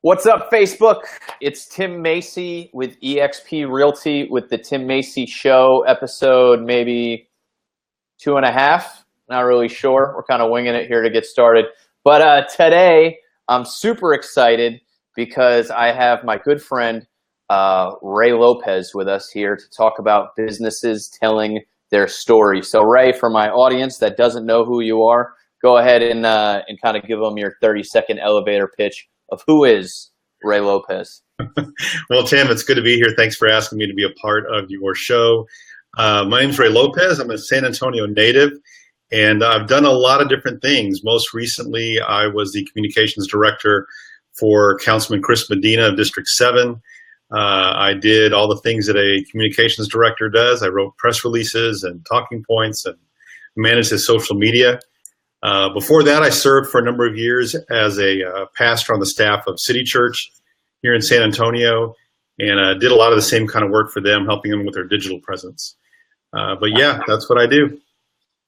What's up, Facebook? It's Tim Macy with eXp Realty with the Tim Macy Show, episode maybe 2.5. Not really sure. We're kind of winging it here to get started. But today, I'm super excited because I have my good friend, Rey Lopez, with us here to talk about businesses telling their story. So, Ray, for my audience that doesn't know who you are, go ahead and kind of give them your 30-second elevator pitch of who is Rey Lopez. Well, Tim, it's good to be here. Thanks for asking me to be a part of your show. My name is Rey Lopez. I'm a San Antonio native, and I've done a lot of different things. Most recently, I was the communications director for Councilman Chris Medina of District 7. I did all the things that a communications director does. I wrote press releases and talking points and managed his social media. Before that, I served for a number of years as a pastor on the staff of City Church here in San Antonio, and did a lot of the same kind of work for them, helping them with their digital presence. But yeah, that's what I do.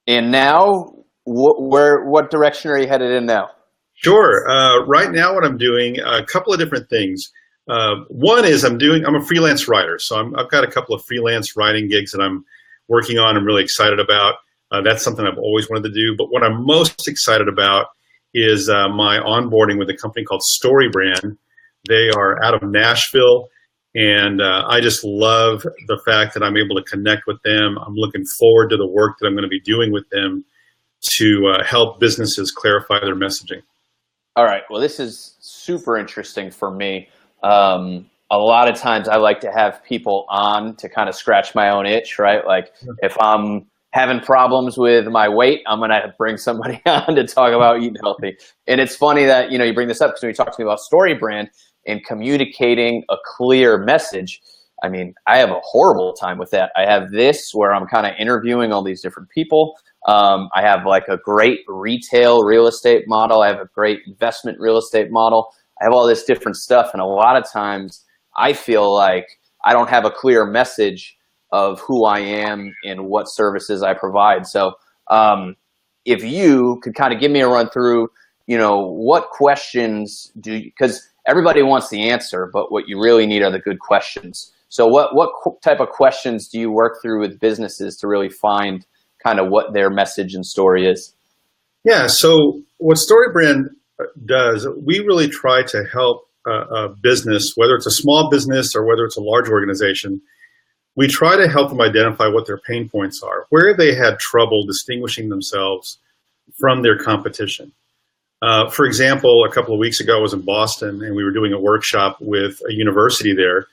And now, what direction are you headed in now? Sure. Right now, what I'm doing, a couple of different things. One is I'm a freelance writer, so I've got a couple of freelance writing gigs that I'm working on. I'm really excited about. That's something I've always wanted to do. But what I'm most excited about is my onboarding with a company called STORYBRAND. They are out of Nashville, and I just love the fact that I'm able to connect with them. I'm looking forward to the work that I'm going to be doing with them to help businesses clarify their messaging. All right. Well, this is super interesting for me. A lot of times I like to have people on to kind of scratch my own itch, right? Like if I'm having problems with my weight, I'm going to bring somebody on to talk about eating healthy. And it's funny that, you bring this up because when you talk to me about STORYBRAND and communicating a clear message, I mean, I have a horrible time with that. I have this where I'm kind of interviewing all these different people. I have like a great retail real estate model. I have a great investment real estate model. I have all this different stuff. And a lot of times I feel like I don't have a clear message of who I am and what services I provide. So if you could kind of give me a run through, what questions because everybody wants the answer, but what you really need are the good questions. So what type of questions do you work through with businesses to really find kind of what their message and story is? Yeah, so what STORYBRAND does, we really try to help a business, whether it's a small business or whether it's a large organization. We try to help them identify what their pain points are, where they had trouble distinguishing themselves from their competition. For example, a couple of weeks ago I was in Boston and we were doing a workshop with a university there.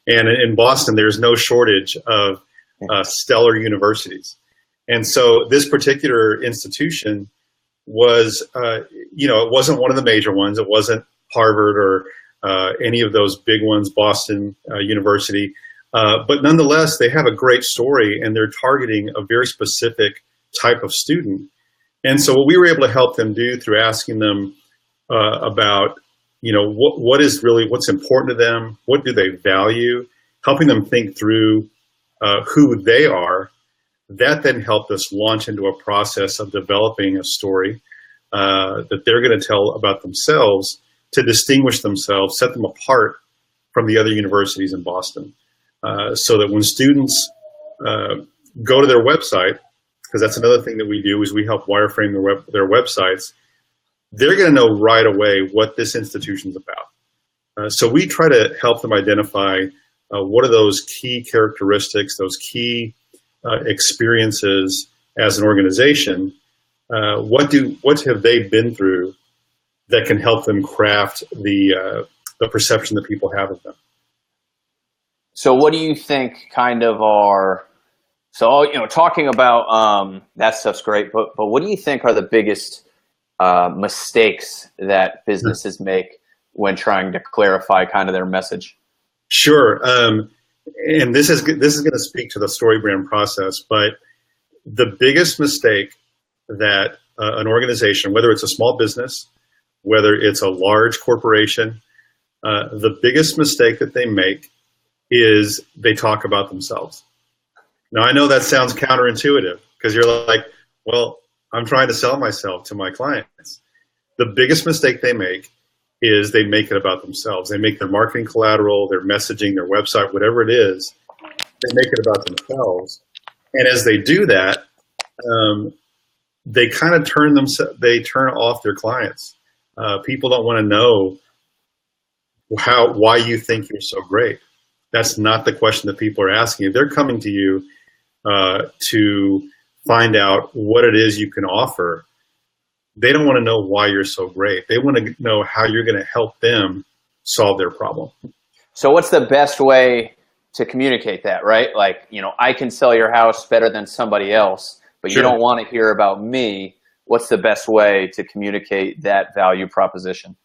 And in Boston, there's no shortage of stellar universities. And so this particular institution was, it wasn't one of the major ones. It wasn't Harvard or any of those big ones, Boston University. But nonetheless, they have a great story and they're targeting a very specific type of student. And so what we were able to help them do through asking them about, what's important to them, what do they value, helping them think through who they are, that then helped us launch into a process of developing a story that they're going to tell about themselves to distinguish themselves, set them apart from the other universities in Boston. So that when students go to their website, because that's another thing that we do is we help wireframe their websites, they're going to know right away what this institution's about. So we try to help them identify what are those key characteristics, those key experiences as an organization. What have they been through that can help them craft the perception that people have of them? So what do you think kind of talking about that stuff's great, but what do you think are the biggest mistakes that businesses make when trying to clarify kind of their message? Sure. And this is going to speak to the STORYBRAND process, but the biggest mistake that an organization, whether it's a small business, whether it's a large corporation, the biggest mistake that they make is they talk about themselves. Now, I know that sounds counterintuitive because you're like, well, I'm trying to sell myself to my clients. The biggest mistake they make is they make it about themselves. They make their marketing collateral, their messaging, their website, whatever it is, they make it about themselves. And as they do that, they kind of turn off their clients. People don't want to know why you think you're so great. That's not the question that people are asking. If they're coming to you to find out what it is you can offer, they don't want to know why you're so great. They want to know how you're going to help them solve their problem. So what's the best way to communicate that, right? Like, I can sell your house better than somebody else, but Sure. You don't want to hear about me. What's the best way to communicate that value proposition?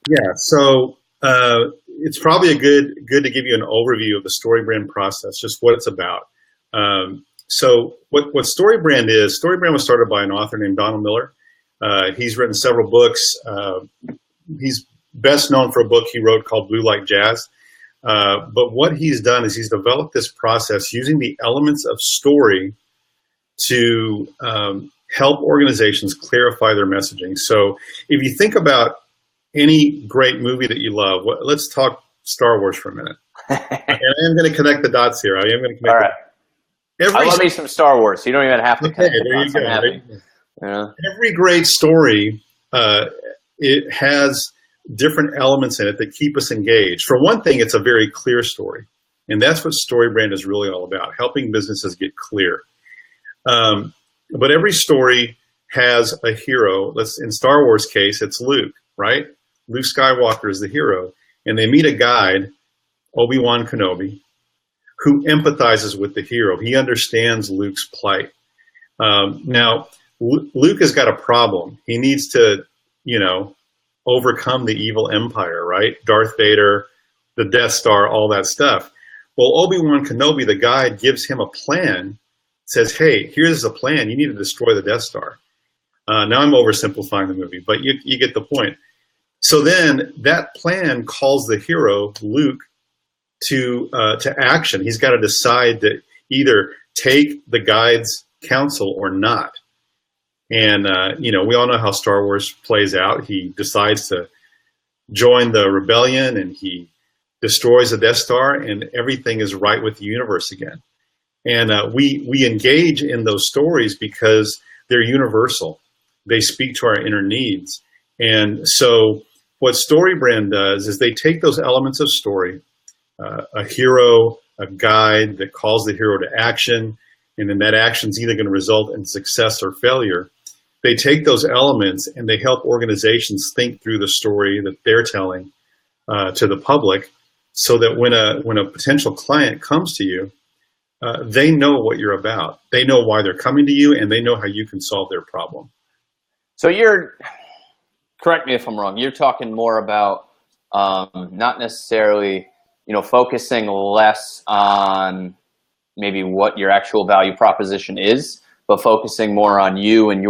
Yeah, so it's probably good to give you an overview of the StoryBrand process, just what it's about. So what StoryBrand is, StoryBrand was started by an author named Donald Miller. He's written several books. He's best known for a book he wrote called Blue Like Jazz. But what he's done is he's developed this process using the elements of story to help organizations clarify their messaging. So if you think about any great movie that you love, let's talk Star Wars for a minute. And I am going to connect the dots here. I am going to connect. All right. I love me some Star Wars. So you don't even have to connect the dots. There you go. Yeah. Every great story, it has different elements in it that keep us engaged. For one thing, it's a very clear story. And that's what StoryBrand is really all about, helping businesses get clear. But every story has a hero. In Star Wars case, it's Luke, right? Luke Skywalker is the hero. And they meet a guide, Obi-Wan Kenobi, who empathizes with the hero. He understands Luke's plight. Now, Luke has got a problem. He needs to, overcome the evil empire, right? Darth Vader, the Death Star, all that stuff. Well, Obi-Wan Kenobi, the guide, gives him a plan, says, hey, here's a plan. You need to destroy the Death Star. Now I'm oversimplifying the movie, but you get the point. So then that plan calls the hero, Luke, to action. He's got to decide to either take the guide's counsel or not. And, we all know how Star Wars plays out. He decides to join the rebellion and he destroys the Death Star and everything is right with the universe again. And we engage in those stories because they're universal. They speak to our inner needs. And so what StoryBrand does is they take those elements of story, a hero, a guide that calls the hero to action, and then that action is either going to result in success or failure. They take those elements and they help organizations think through the story that they're telling to the public, so that when a potential client comes to you, they know what you're about. They know why they're coming to you, and they know how you can solve their problem. So correct me if I'm wrong, you're talking more about not necessarily, focusing less on maybe what your actual value proposition is, but focusing more on you and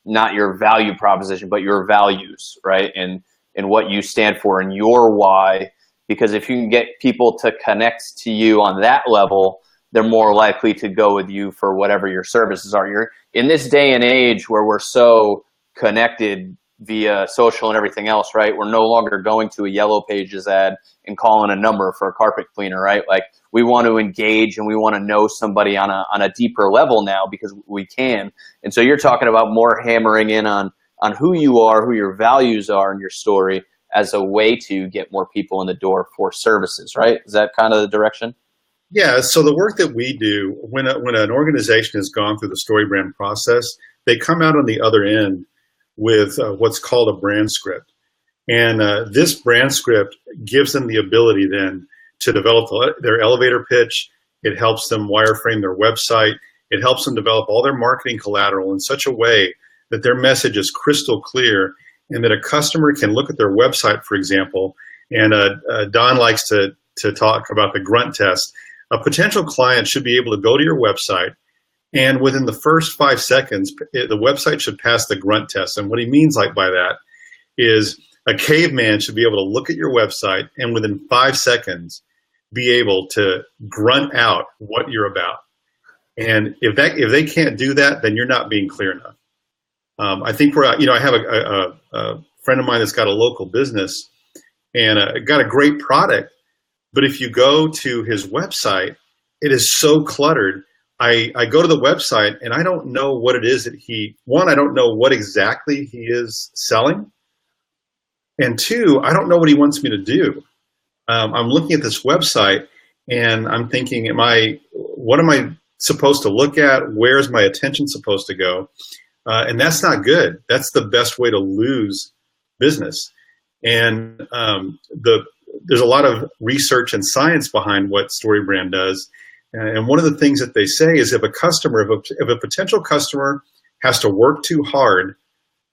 not your value proposition, but your values, right? And what you stand for and your why. Because if you can get people to connect to you on that level, they're more likely to go with you for whatever your services are. You're in this day and age where we're so connected via social and everything else, right? We're no longer going to a Yellow Pages ad and calling a number for a carpet cleaner, right? Like, we want to engage and we want to know somebody on a deeper level now because we can. And so you're talking about more hammering in on who you are, who your values are in your story as a way to get more people in the door for services, right? Is that kind of the direction? Yeah, so the work that we do, when an organization has gone through the StoryBrand process, they come out on the other end with what's called a brand script. And this brand script gives them the ability then to develop their elevator pitch. It helps them wireframe their website. It helps them develop all their marketing collateral in such a way that their message is crystal clear and that a customer can look at their website, for example, and Don likes to talk about the grunt test. A potential client should be able to go to your website, and within the first 5 seconds, the website should pass the grunt test. And what he means by that is a caveman should be able to look at your website and within 5 seconds be able to grunt out what you're about. And if they can't do that, then you're not being clear enough. I think I have a friend of mine that's got a local business and got a great product. But if you go to his website, it is so cluttered. I go to the website and I don't know what it is that I don't know what exactly he is selling. And two, I don't know what he wants me to do. I'm looking at this website and I'm thinking, what am I supposed to look at? Where's my attention supposed to go? And that's not good. That's the best way to lose business. And there's a lot of research and science behind what StoryBrand does. And one of the things that they say is if a potential customer has to work too hard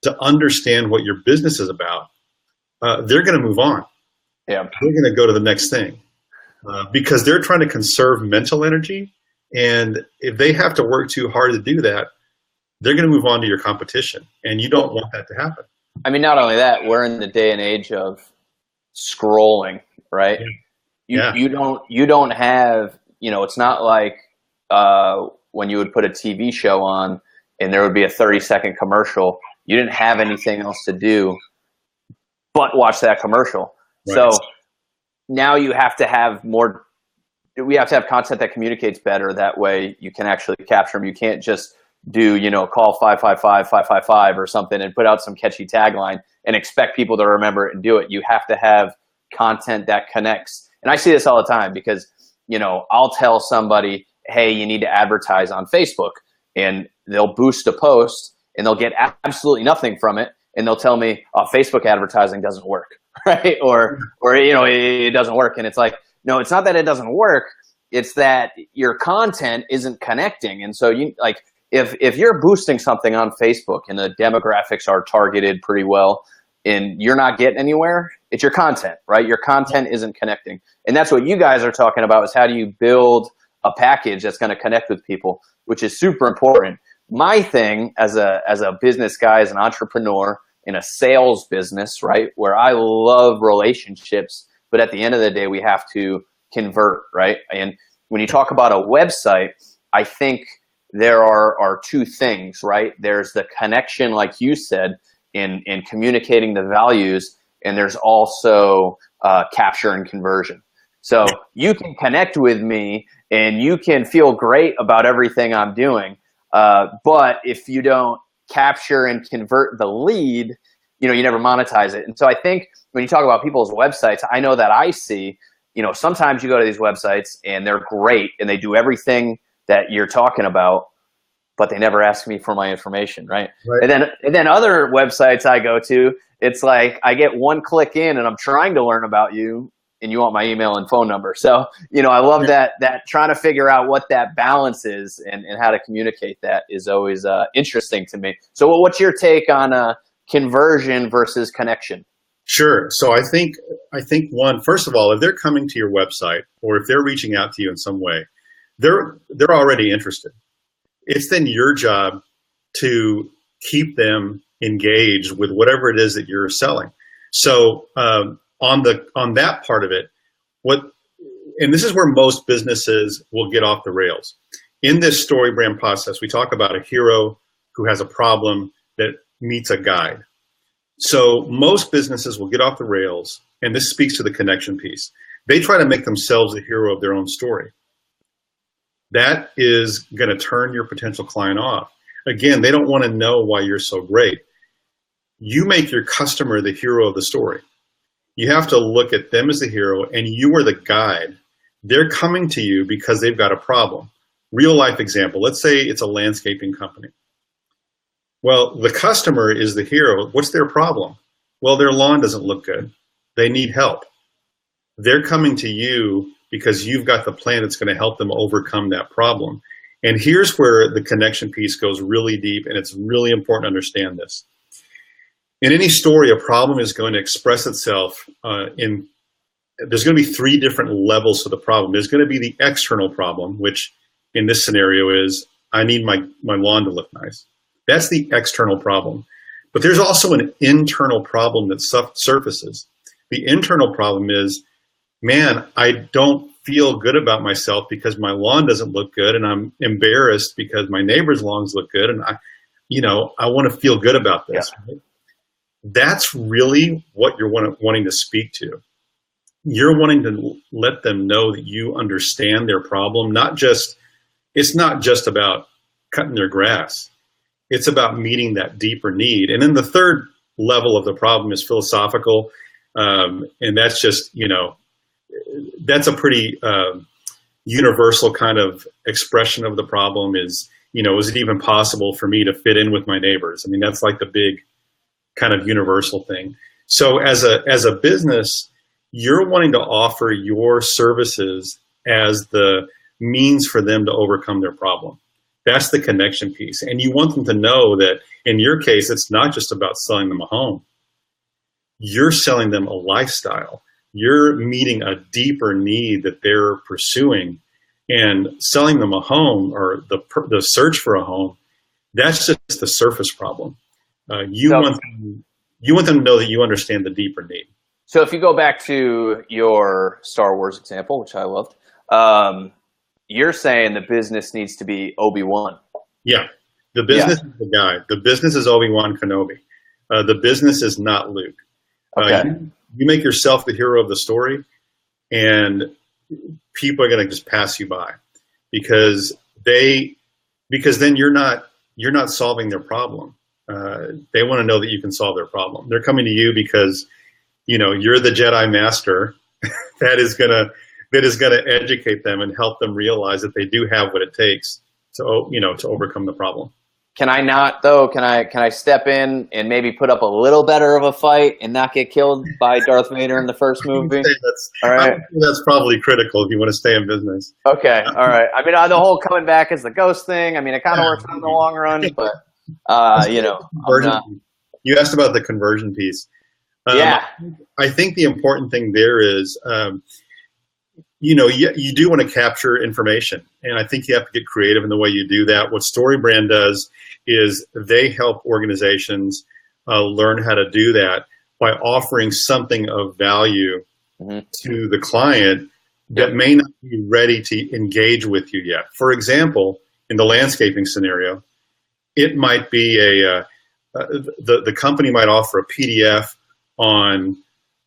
to understand what your business is about, they're going to move on. Yeah. They're going to go to the next thing because they're trying to conserve mental energy. And if they have to work too hard to do that, they're going to move on to your competition. And you don't want that to happen. I mean, not only that, we're in the day and age of scrolling, right? Yeah. You don't have, it's not like when you would put a TV show on and there would be a 30-second commercial. You didn't have anything else to do but watch that commercial. Right. So now you have to have we have to have content that communicates better. That way you can actually capture them. You can't just do, call 555-555 or something and put out some catchy tagline and expect people to remember it and do it. You have to have content that connects. And I see this all the time because, I'll tell somebody, hey, you need to advertise on Facebook, and they'll boost a post and they'll get absolutely nothing from it. And they'll tell me, oh, Facebook advertising doesn't work, right? Or it doesn't work. And it's like, no, it's not that it doesn't work. It's that your content isn't connecting. And so if you're boosting something on Facebook and the demographics are targeted pretty well and you're not getting anywhere, it's your content, right? Your content isn't connecting. And that's what you guys are talking about, is how do you build a package that's going to connect with people, which is super important. My thing as a business guy, as an entrepreneur in a sales business, right, where I love relationships, but at the end of the day, we have to convert, right? And when you talk about a website, I think there are two things, right? There's the connection, like you said, in communicating the values, and there's also capture and conversion. So you can connect with me and you can feel great about everything I'm doing, but if you don't capture and convert the lead, you never monetize it. And so I think when you talk about people's websites, I know that I see, sometimes you go to these websites and they're great and they do everything that you're talking about, but they never ask me for my information, right? And then other websites I go to, it's like I get one click in and I'm trying to learn about you and you want my email and phone number. So, I love that trying to figure out what that balance is and how to communicate that is always interesting to me. So what's your take on conversion versus connection? Sure. So I think one, first of all, if they're coming to your website or if they're reaching out to you in some way, they're already interested. It's then your job to keep them engaged with whatever it is that you're selling. So on that part of it, and this is where most businesses will get off the rails. In this StoryBrand process, we talk about a hero who has a problem that meets a guide. So most businesses will get off the rails, and this speaks to the connection piece. They try to make themselves the hero of their own story. That is going to turn your potential client off. Again, they don't want to know why you're so great. You make your customer the hero of the story. You have to look at them as the hero, and you are the guide. They're coming to you because they've got a problem. Real life example, let's say it's a landscaping company. Well, the customer is the hero. What's their problem? Well, their lawn doesn't look good. They need help. They're coming to you because you've got the plan that's going to help them overcome that problem. And here's where the connection piece goes really deep, and it's really important to understand this. In any story, a problem is going to express itself there's going to be three different levels to the problem. There's going to be the external problem, which in this scenario is, I need my lawn to look nice. That's the external problem. But there's also an internal problem that surfaces. The internal problem is, man, I don't feel good about myself because my lawn doesn't look good, and I'm embarrassed because my neighbor's lawns look good, and I want to feel good about this. Yeah. Right? That's really what you're wanting to speak to. You're wanting to let them know that you understand their problem. It's not just about cutting their grass. It's about meeting that deeper need. And then the third level of the problem is philosophical. And that's just, that's a pretty universal kind of expression of the problem is, is it even possible for me to fit in with my neighbors? I mean, that's like the big kind of universal thing. So as a business, you're wanting to offer your services as the means for them to overcome their problem. That's the connection piece. And you want them to know that in your case, it's not just about selling them a home. You're selling them a lifestyle. You're meeting a deeper need that they're pursuing, and selling them a home or the search for a home. That's just the surface problem. You want them to know that you understand the deeper need. So if you go back to your Star Wars example, which I loved, you're saying the business needs to be Obi-Wan. Yeah. The business is the guy. The business is Obi-Wan Kenobi. The business is not Luke. Okay. You make yourself the hero of the story, and people are going to just pass you by because then you're not solving their problem. They want to know that you can solve their problem. They're coming to you because you're the Jedi Master that is gonna educate them and help them realize that they do have what it takes to overcome the problem. Can I not though? Can I step in and maybe put up a little better of a fight and not get killed by Darth Vader in the first movie? All right. That's probably critical if you want to stay in business. Okay. All right. I mean, the whole coming back as the ghost thing. I mean, it kind of works out in the long run, but You asked about the conversion piece. I think the important thing there is, you do want to capture information, and I think you have to get creative in the way you do that. What StoryBrand does is they help organizations learn how to do that by offering something of value to the client that may not be ready to engage with you yet. For example, in the landscaping scenario, it might be the company might offer a PDF on,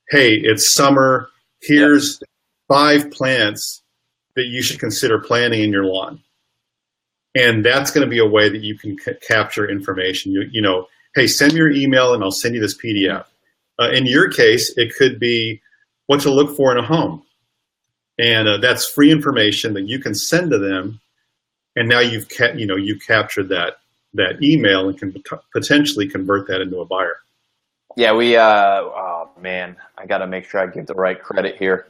hey, it's summer, here's 5 plants that you should consider planting in your lawn. And that's going to be a way that you can capture information. Hey, send me your email and I'll send you this PDF. In your case, it could be what to look for in a home. And that's free information that you can send to them. And now you've captured that email and can potentially convert that into a buyer. Yeah, oh man, I got to make sure I give the right credit here.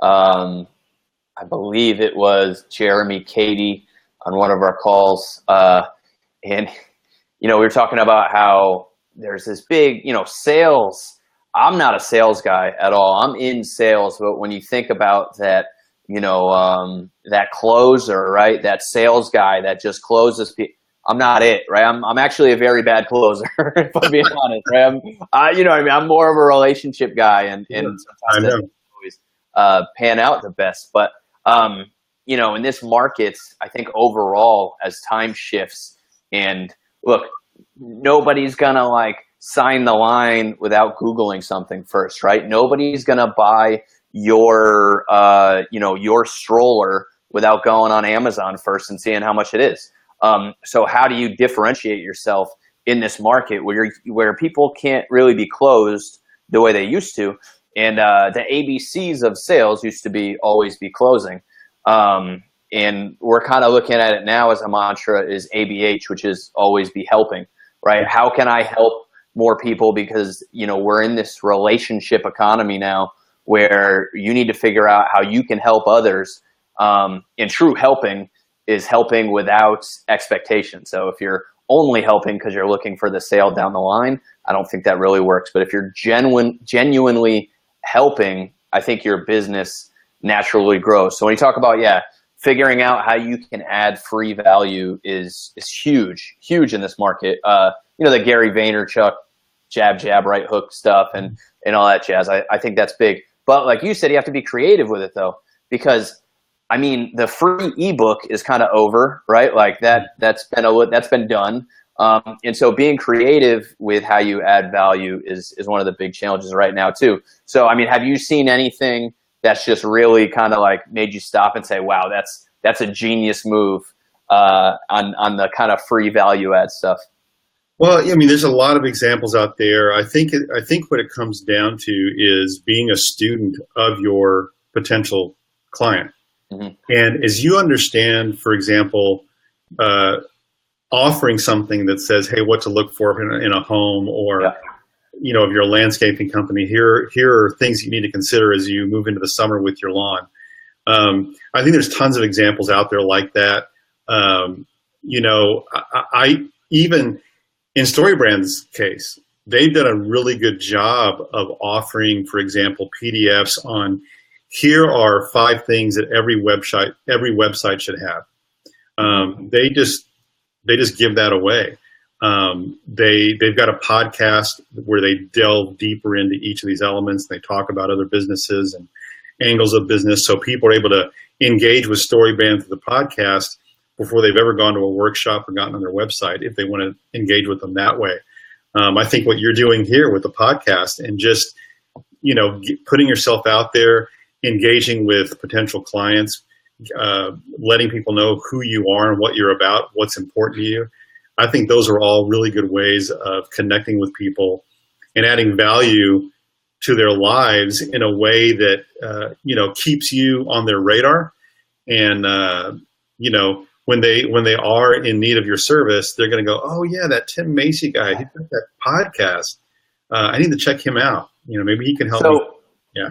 I believe it was Jeremy Cady on one of our calls. And, we were talking about how there's this big, sales. I'm not a sales guy at all. I'm in sales. But when you think about that, that closer, right? That sales guy that just closes people. I'm not it, right? I'm actually a very bad closer, if I'm being honest, right? I'm more of a relationship guy, and sometimes that doesn't always pan out the best. But in this market, I think overall, as time shifts, and look, nobody's gonna sign the line without Googling something first, right? Nobody's gonna buy your your stroller without going on Amazon first and seeing how much it is. So how do you differentiate yourself in this market where people can't really be closed the way they used to? And the ABCs of sales used to always be closing. And we're kind of looking at it now as a mantra is ABH, which is always be helping, right? How can I help more people? Because, we're in this relationship economy now where you need to figure out how you can help others. And true helping is helping without expectation. So if you're only helping because you're looking for the sale down the line, I don't think that really works. But if you're genuinely helping, I think your business naturally grows. So when you talk about, figuring out how you can add free value is huge in this market. The Gary Vaynerchuk jab, right hook stuff and all that jazz. I think that's big. But like you said, you have to be creative with it though, because the free ebook is kind of over, right? Like that's been done. And so being creative with how you add value is one of the big challenges right now too. So, I mean, have you seen anything that's just really kind of like made you stop and say, wow, that's a genius move on the kind of free value add stuff? Well, I mean, there's a lot of examples out there. I think what it comes down to is being a student of your potential client. Mm-hmm. And as you understand, for example, offering something that says, hey, what to look for in a home, or, you know, if you're a landscaping company, here are things you need to consider as you move into the summer with your lawn. I think there's tons of examples out there like that. You know, I even in StoryBrand's case, they've done a really good job of offering, for example, PDFs on here are 5 things that every website should have. They just give that away. They've got a podcast where they delve deeper into each of these elements. They talk about other businesses and angles of business, so people are able to engage with StoryBrand through the podcast before they've ever gone to a workshop or gotten on their website, if they want to engage with them that way. I think what you're doing here with the podcast and just, you know, putting yourself out there, engaging with potential clients, letting people know who you are and what you're about, what's important to you. I think those are all really good ways of connecting with people and adding value to their lives in a way that, you know, keeps you on their radar. And, you know, when they are in need of your service, they're going to go, oh yeah, that Tim Macy guy, he's got that podcast. I need to check him out. You know, maybe he can help me. Yeah.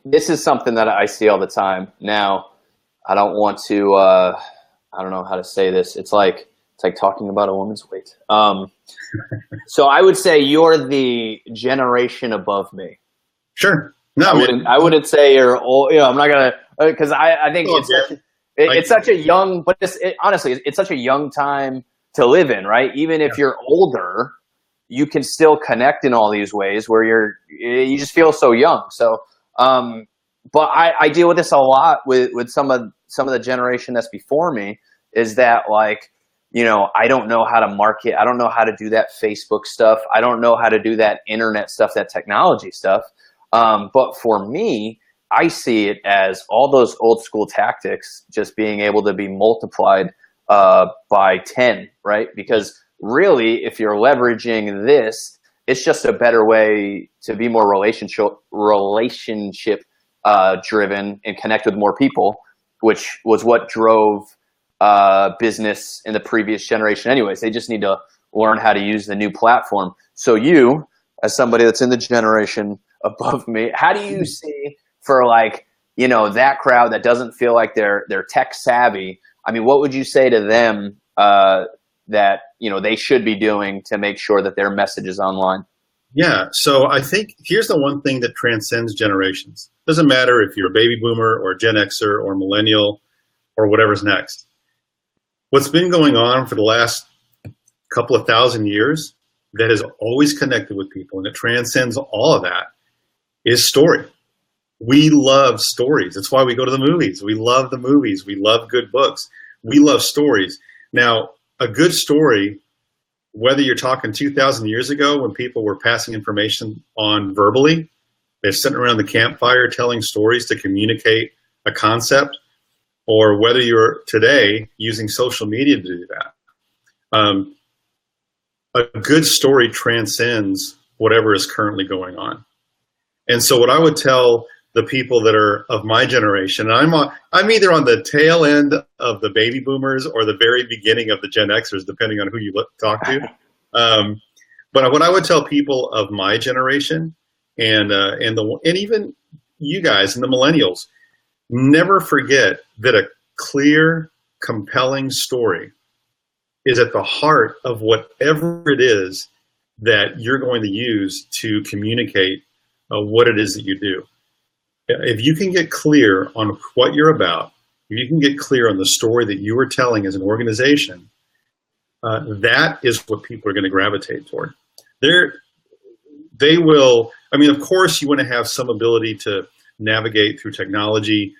This is something that I see all the time. Now, I don't want to, I don't know how to say this. It's like talking about a woman's weight. So I would say you're the generation above me. Sure. No, I wouldn't say you're old. You know, I'm not gonna, because I think it's such a young, but honestly, it's such a young time to live in, right? Even if you're older, you can still connect in all these ways where you just feel so young. So, but I deal with this a lot with some of the generation that's before me, is that, like, you know, I don't know how to market. I don't know how to do that Facebook stuff. I don't know how to do that internet stuff, that technology stuff. But for me, I see it as all those old school tactics just being able to be multiplied by 10, right? Because really, if you're leveraging this, it's just a better way to be more relationship driven and connect with more people, which was what drove business in the previous generation anyways. They just need to learn how to use the new platform. So you, as somebody that's in the generation above me, how do you see, for, like, you know, that crowd that doesn't feel like they're tech savvy? I mean, what would you say to them that, you know, they should be doing to make sure that their message is online? Yeah, so I think here's the one thing that transcends generations. Doesn't matter if you're a baby boomer or Gen Xer or millennial or whatever's next. What's been going on for the last couple of thousand years that has always connected with people, and it transcends all of that, is story. We love stories. That's why we go to the movies. We love the movies. We love good books. We love stories. Now, a good story, whether you're talking 2,000 years ago when people were passing information on verbally, they're sitting around the campfire telling stories to communicate a concept, or whether you're today using social media to do that. A good story transcends whatever is currently going on. And so what I would tell the people that are of my generation, and I'm either on the tail end of the baby boomers or the very beginning of the Gen Xers, depending on who you talk to. But what I would tell people of my generation and even you guys and the millennials, never forget that a clear, compelling story is at the heart of whatever it is that you're going to use to communicate what it is that you do. If you can get clear on what you're about, if you can get clear on the story that you are telling as an organization, that is what people are going to gravitate toward. They will, I mean, of course, you want to have some ability to navigate through technology.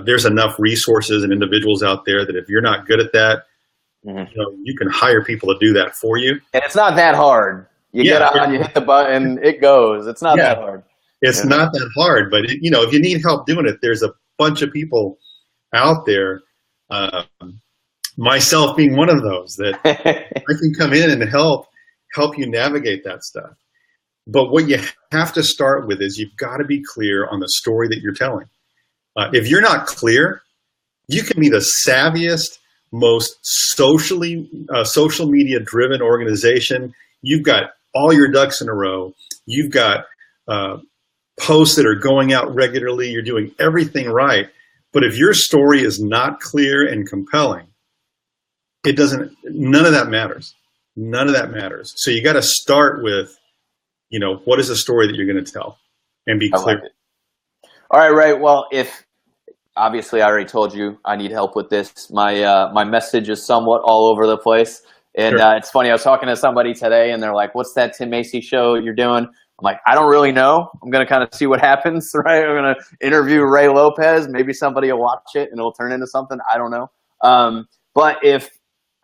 There's enough resources and individuals out there that if you're not good at that, you can hire people to do that for you. And it's not that hard. You get on, you hit the button, it goes. It's not that hard. It's not that hard, but if you need help doing it, there's a bunch of people out there, myself being one of those, that I can come in and help you navigate that stuff. But what you have to start with is you've got to be clear on the story that you're telling. If you're not clear, you can be the savviest, most social media driven organization. You've got all your ducks in a row. You've got posts that are going out regularly. You're doing everything right. But if your story is not clear and compelling, none of that matters. None of that matters. So you got to start with, what is the story that you're going to tell, and be clear. Like it. All right, Ray. Well, obviously I already told you I need help with this. My message is somewhat all over the place. And it's funny, I was talking to somebody today and they're like, what's that Tim Macy show you're doing? I'm like, I don't really know. I'm going to kind of see what happens, right? I'm going to interview Ray Lopez. Maybe somebody will watch it and it'll turn into something. I don't know. But if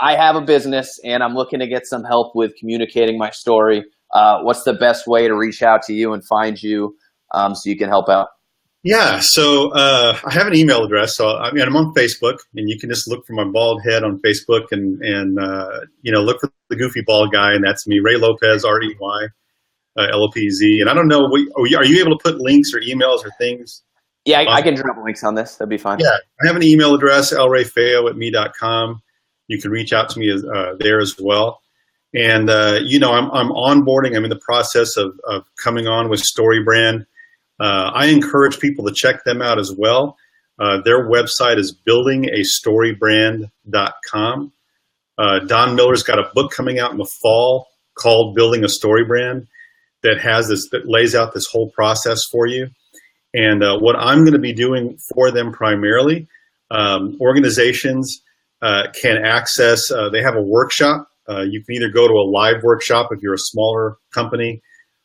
I have a business and I'm looking to get some help with communicating my story, what's the best way to reach out to you and find you so you can help out? Yeah, so I have an email address. So I'm on Facebook, and you can just look for my bald head on Facebook, and look for the goofy bald guy, and that's me, Rey Lopez, REY, LOPZ. And I don't know, are you able to put links or emails or things? Yeah, I can drop links on this. That'd be fine. Yeah, I have an email address, lrayfeo@me.com. You can reach out to me there as well. And I'm onboarding. I'm in the process of coming on with StoryBrand. I encourage people to check them out as well. Their website is buildingastorybrand.com. Don Miller's got a book coming out in the fall called Building a Story Brand that lays out this whole process for you. And what I'm going to be doing for them primarily, organizations can access, they have a workshop. You can either go to a live workshop if you're a smaller company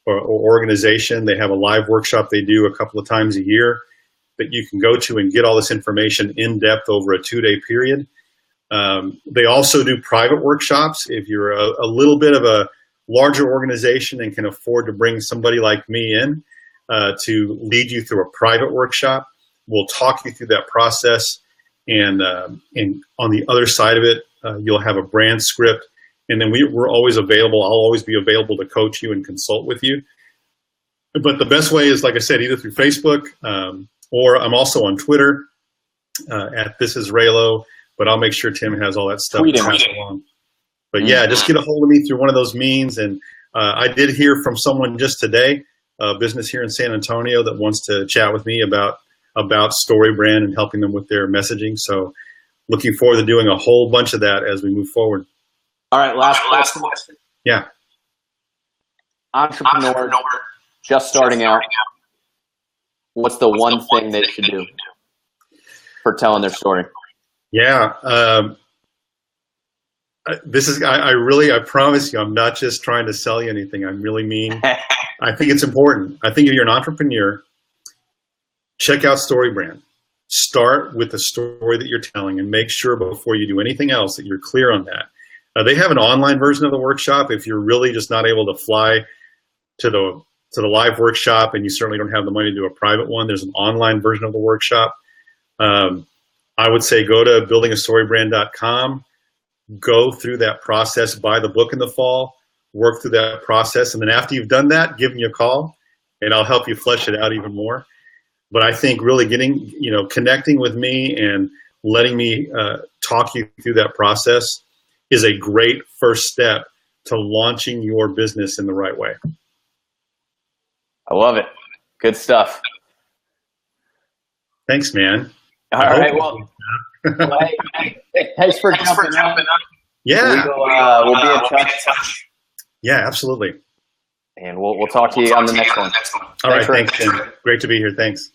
or organization. They have a live workshop they do a couple of times a year that you can go to and get all this information in depth over a 2-day period. They also do private workshops. If you're a little bit of a larger organization and can afford to bring somebody like me in to lead you through a private workshop, we'll talk you through that process. And on the other side of it, you'll have a brand script. And then we're always available. I'll always be available to coach you and consult with you. But the best way is, like I said, either through Facebook or I'm also on Twitter at This Is Raylo. But I'll make sure Tim has all that stuff passed along. But yeah, just get a hold of me through one of those means. And I did hear from someone just today, a business here in San Antonio, that wants to chat with me about StoryBrand and helping them with their messaging. So looking forward to doing a whole bunch of that as we move forward. All right, last question. Yeah. Entrepreneur just starting out. What's the one thing they should do for telling their story? Yeah. I promise you, I'm not just trying to sell you anything. I really mean, I think it's important. I think if you're an entrepreneur, check out StoryBrand. Start with the story that you're telling and make sure before you do anything else that you're clear on that. They have an online version of the workshop if you're really just not able to fly to the live workshop and you certainly don't have the money to do a private one. There's an online version of the workshop. I would say go to buildingastorybrand.com, go through that process, buy the book in the fall, work through that process, and then after you've done that, give me a call and I'll help you flesh it out even more. But I think really connecting with me and letting me talk you through that process is a great first step to launching your business in the right way. I love it. Good stuff. Thanks, man. All right. Well, thanks for jumping on. Yeah. We'll be in touch. Yeah, absolutely. And we'll talk to you on the next one. All right. Thanks, Tim. Great to be here. Thanks.